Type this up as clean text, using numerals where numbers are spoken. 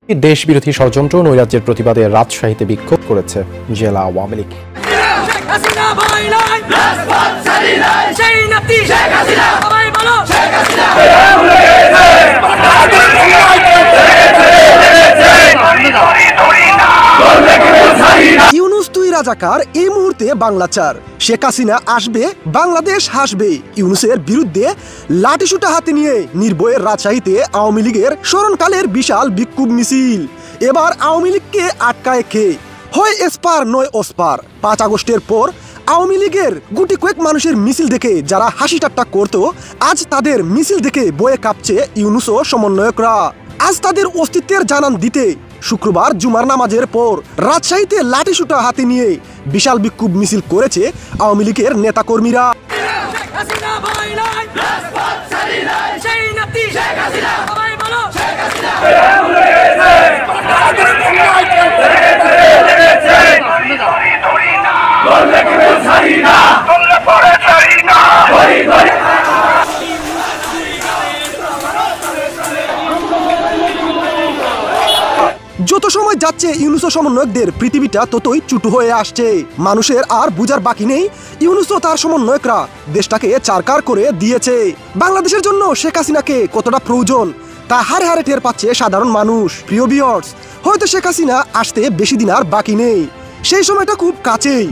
দেশবিরোধী ষড়যন্ত্র ও নৈরাজ্যের প্রতিবাদে রাজশাহীতে বিক্ষোভ করেছে জেলা আওয়ামী লীগ। ইউনূস তুই রাজাকার, এই মুহূর্তে বাংলাচার। শেখ হাসিনা আসবে, বাংলাদেশ হাসবে। ইউনূসের বিরুদ্ধে লাঠিসোঁটা হাতে নিয়ে নির্ভয়ের রাজশাহীতে আওয়ামী লীগের স্মরণকালের বিশাল বিক্ষোভ মিছিল। এবার আওয়ামী লীগকে আটকায় খেয়ে হয় এসপার নয় ওসপার। 5 আগস্টের পর আওয়ামী লীগের গুটি কয়েক মানুষের মিছিল দেখে যারা হাসি ঠাট্টা করতো, আজ তাদের মিছিল দেখে বয়ে কাঁপছে ইউনূস ও সমন্বয়করা। আজ তাদের অস্তিত্বের জানান দিতে শুক্রবার জুমার নামাজের পর রাজশাহীতে লাঠিসোঁটা হাতে নিয়ে বিশাল বিক্ষোভ মিছিল করেছে আওয়ামী লীগের নেতাকর্মীরা। যত সময় যাচ্ছে ইউনূস সমন্বয়কদের পৃথিবীটা ততই চুটু হয়ে আসছে। মানুষের আর বুঝার বাকি নেই ইউনূস ও তার সমন্বয়করা দেশটাকে চারকার করে দিয়েছে। বাংলাদেশের জন্য শেখ হাসিনাকে কতটা প্রয়োজন তা হারে হারে টের পাচ্ছে সাধারণ মানুষ। প্রিয় ভিউয়ার্স, হয়তো শেখ হাসিনা আসতে বেশি দিন আর বাকি নেই, সেই সময়টা খুব কাছেই।